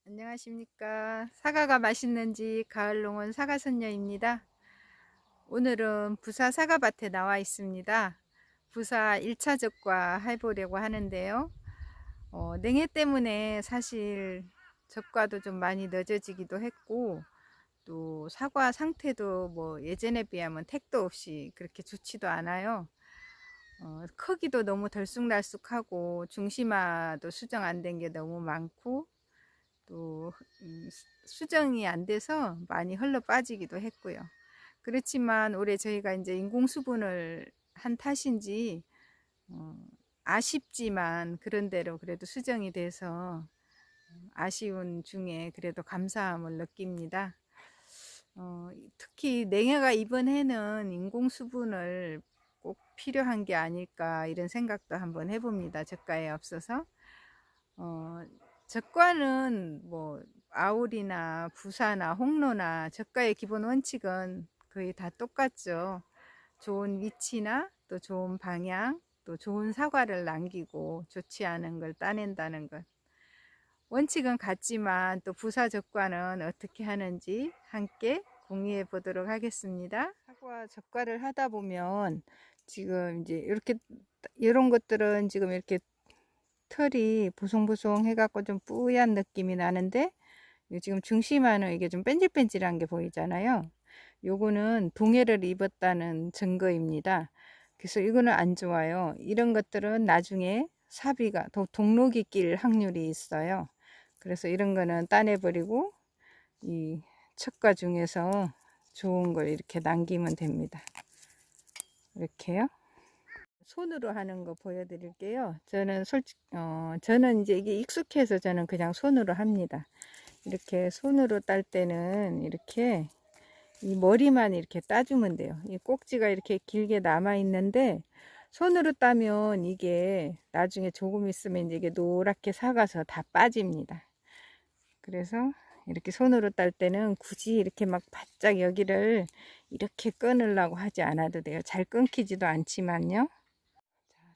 안녕하십니까. 사과가 맛있는지 가을농원 사과선녀입니다. 오늘은 부사 사과밭에 나와 있습니다. 부사 1차 적과 해보려고 하는데요. 냉해 때문에 사실 적과도 좀 많이 늦어지기도 했고, 또 사과 상태도 뭐 예전에 비하면 택도 없이 그렇게 좋지도 않아요. 크기도 너무 들쑥날쑥하고 중심화도 수정 안 된 게 너무 많고, 또 수정이 안 돼서 많이 흘러 빠지기도 했고요. 그렇지만 올해 저희가 이제 인공 수분을 한 탓인지 어, 아쉽지만 그런대로 그래도 수정이 돼서 아쉬운 중에 그래도 감사함을 느낍니다. 특히 냉해가 이번 해는 인공 수분을 꼭 필요한 게 아닐까 이런 생각도 한번 해봅니다. 저가에 없어서. 적과는 뭐 아울이나 부사나 홍로나 적과의 기본 원칙은 거의 다 똑같죠. 좋은 위치나 또 좋은 방향, 또 좋은 사과를 남기고 좋지 않은 걸 따낸다는 것. 원칙은 같지만 또 부사 적과는 어떻게 하는지 함께 공유해 보도록 하겠습니다. 사과 적과를 하다 보면 지금 이제 이렇게 이런 것들은 지금 이렇게 털이 보송보송 해갖고 좀 뿌얀 느낌이 나는데 지금 중심화는 이게 좀 뺀질뺀질한 게 보이잖아요. 요거는 동해를 입었다는 증거입니다. 그래서 이거는 안 좋아요. 이런 것들은 나중에 사비가 더 동록이 낄 확률이 있어요. 그래서 이런 거는 따내버리고 이 척과 중에서 좋은 걸 이렇게 남기면 됩니다. 이렇게요. 손으로 하는 거 보여드릴게요. 저는 이제 이게 익숙해서 저는 그냥 손으로 합니다. 이렇게 손으로 딸 때는 이렇게 이 머리만 이렇게 따주면 돼요. 이 꼭지가 이렇게 길게 남아 있는데 손으로 따면 이게 나중에 조금 있으면 이제 이게 노랗게 삭아서 다 빠집니다. 그래서 이렇게 손으로 딸 때는 굳이 이렇게 막 바짝 여기를 이렇게 끊으려고 하지 않아도 돼요. 잘 끊기지도 않지만요.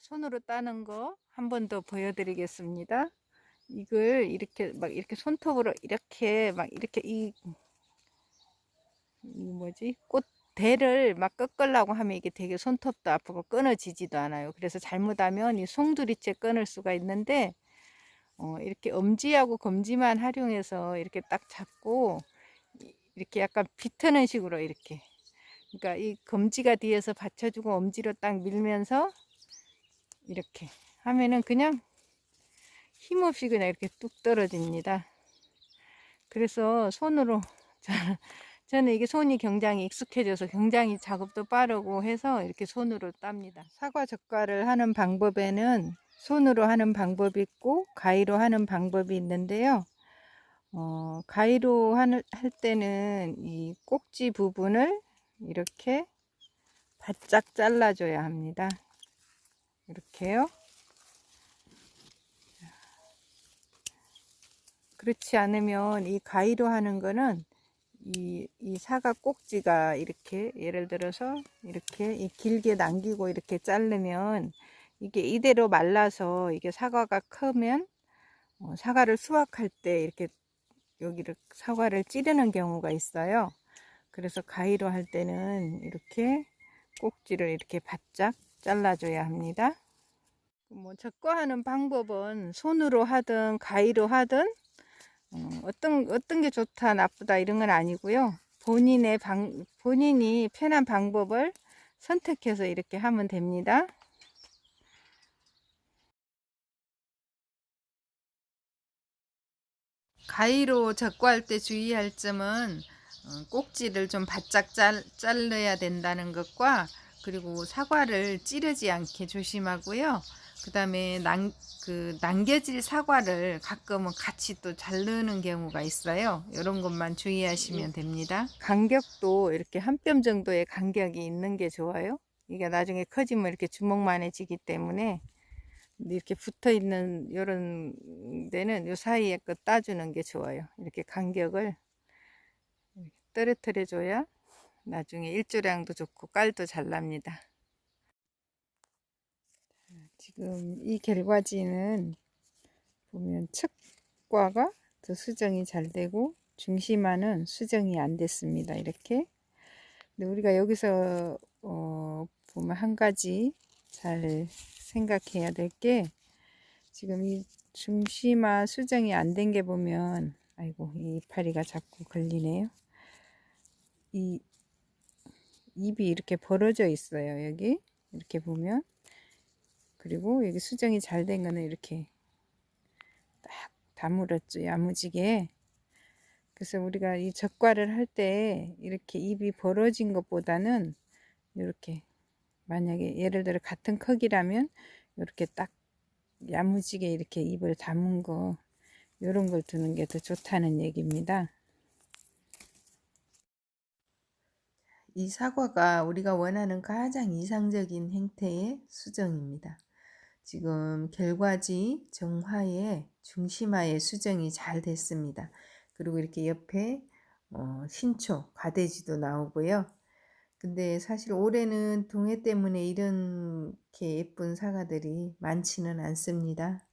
손으로 따는 거 한 번 더 보여드리겠습니다. 이걸 이렇게 막 이렇게 손톱으로 이렇게 막 이렇게 이 뭐지 꽃 대를 막 꺾으려고 하면 이게 되게 손톱도 아프고 끊어지지도 않아요. 그래서 잘못하면 이 송두리째 끊을 수가 있는데 이렇게 엄지하고 검지만 활용해서 이렇게 딱 잡고 이렇게 약간 비트는 식으로 이렇게, 그러니까 이 검지가 뒤에서 받쳐주고 엄지로 딱 밀면서 이렇게 하면은 그냥 힘없이 그냥 이렇게 뚝 떨어집니다. 그래서 손으로 저는 이게 손이 굉장히 익숙해져서 굉장히 작업도 빠르고 해서 이렇게 손으로 땁니다. 사과 젓갈을 하는 방법에는 손으로 하는 방법이 있고 가위로 하는 방법이 있는데요. 가위로 할 때는 이 꼭지 부분을 이렇게 바짝 잘라줘야 합니다. 이렇게요. 그렇지 않으면 이 가위로 하는 거는 이 사과 꼭지가 이렇게 예를 들어서 이렇게 길게 남기고 이렇게 자르면 이게 이대로 말라서 이게 사과가 크면 사과를 수확할 때 이렇게 여기를 사과를 찌르는 경우가 있어요. 그래서 가위로 할 때는 이렇게 꼭지를 이렇게 바짝 잘라줘야 합니다. 뭐 적과하는 방법은 손으로 하든 가위로 하든 어떤 게 좋다 나쁘다 이런 건 아니고요. 본인이 편한 방법을 선택해서 이렇게 하면 됩니다. 가위로 적과할 때 주의할 점은 꼭지를 좀 바짝 잘라야 된다는 것과, 그리고 사과를 찌르지 않게 조심하고요. 그 다음에 남겨질 사과를 가끔은 같이 또 자르는 경우가 있어요. 이런 것만 주의하시면 됩니다. 간격도 이렇게 한 뼘 정도의 간격이 있는 게 좋아요. 이게 나중에 커지면 이렇게 주먹만해지기 때문에 이렇게 붙어 있는 이런 데는 요 사이에 거 따주는 게 좋아요. 이렇게 간격을 떨어뜨려 줘야 나중에 일조량도 좋고 깔도 잘 납니다. 지금 이 결과지는 보면 척과가 사과도 수정이 잘 되고 중심화는 수정이 안 됐습니다. 이렇게. 근데 우리가 여기서 보면 한 가지 잘 생각해야 될 게, 지금 이 중심화 수정이 안 된 게 보면, 아이고 이 이파리가 자꾸 걸리네요. 이 입이 이렇게 벌어져 있어요. 여기 이렇게 보면. 그리고 여기 수정이 잘 된 거는 이렇게 딱 다물었죠. 야무지게. 그래서 우리가 이 젓갈을 할 때 이렇게 입이 벌어진 것보다는 이렇게, 만약에 예를 들어 같은 크기라면 이렇게 딱 야무지게 이렇게 입을 다문 거, 이런 걸 두는 게 더 좋다는 얘기입니다. 이 사과가 우리가 원하는 가장 이상적인 형태의 수정입니다. 지금 결과지 정화에 중심화의 수정이 잘 됐습니다. 그리고 이렇게 옆에 신초, 과대지도 나오고요. 근데 사실 올해는 동해 때문에 이렇게 예쁜 사과들이 많지는 않습니다.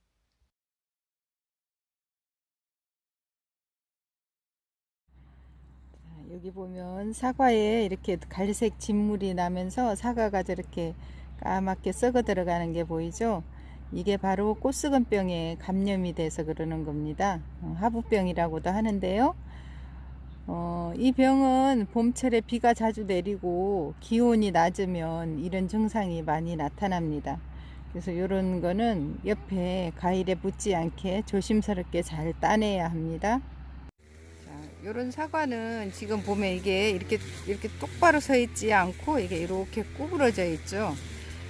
여기 보면 사과에 이렇게 갈색 진물이 나면서 사과가 저렇게 까맣게 썩어 들어가는 게 보이죠? 이게 바로 꽃스근병에 감염이 돼서 그러는 겁니다. 하부병이라고도 하는데요. 이 병은 봄철에 비가 자주 내리고 기온이 낮으면 이런 증상이 많이 나타납니다. 그래서 이런 거는 옆에 과일에 묻지 않게 조심스럽게 잘 따내야 합니다. 요런 사과는 지금 보면 이게 이렇게 똑바로 서 있지 않고 이게 이렇게 구부러져 있죠.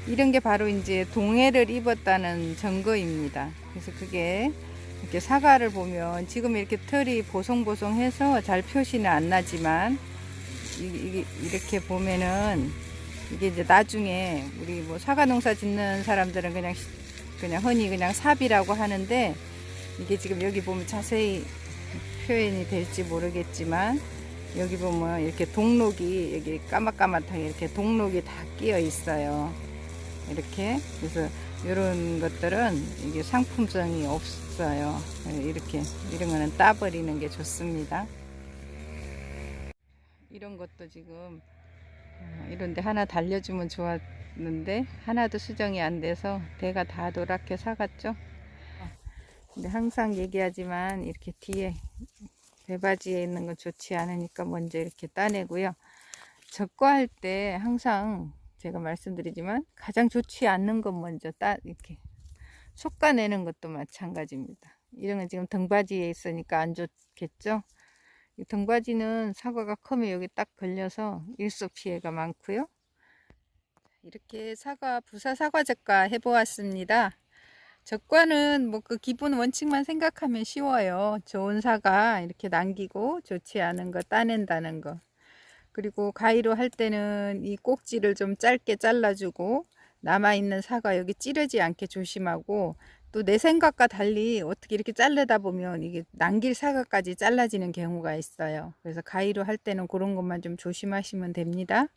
이런 게 바로 이제 동해를 입었다는 증거입니다. 그래서 그게 이렇게 사과를 보면 지금 이렇게 털이 보송보송해서 잘 표시는 안 나지만, 이렇게 보면은 이게 이제 나중에 우리 뭐 사과 농사 짓는 사람들은 그냥 흔히 그냥 삽이라고 하는데, 이게 지금 여기 보면 자세히 표현이 될지 모르겠지만, 여기 보면 이렇게 동록이 여기 까맣까맣하게 이렇게 동록이 다 끼어 있어요. 이렇게. 그래서 이런 것들은 이게 상품성이 없어요. 이렇게 이런 거는 따버리는 게 좋습니다. 이런 것도 지금 이런데 하나 달려주면 좋았는데 하나도 수정이 안 돼서 대가 다 노랗게 사갔죠. 근데 항상 얘기하지만 이렇게 뒤에 배바지에 있는 건 좋지 않으니까 먼저 이렇게 따내고요. 적과할 때 항상 제가 말씀드리지만 가장 좋지 않는 것 먼저 이렇게 솎아내는 것도 마찬가지입니다. 이런 건 지금 등받이에 있으니까 안 좋겠죠. 이 등받이는 사과가 크면 여기 딱 걸려서 일속 피해가 많고요. 이렇게 부사 사과 젓과 해보았습니다. 젓과는 뭐 그 기본 원칙만 생각하면 쉬워요. 좋은 사과 이렇게 남기고 좋지 않은 거 따낸다는 거. 그리고 가위로 할 때는 이 꼭지를 좀 짧게 잘라주고 남아있는 사과 여기 찌르지 않게 조심하고, 또 내 생각과 달리 어떻게 이렇게 자르다 보면 이게 남길 사과까지 잘라지는 경우가 있어요. 그래서 가위로 할 때는 그런 것만 좀 조심하시면 됩니다.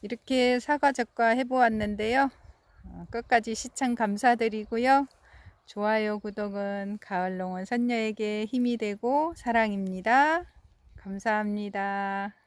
이렇게 사과 젓과 해보았는데요. 끝까지 시청 감사드리고요. 좋아요, 구독은 가을농원 선녀에게 힘이 되고 사랑입니다. 감사합니다.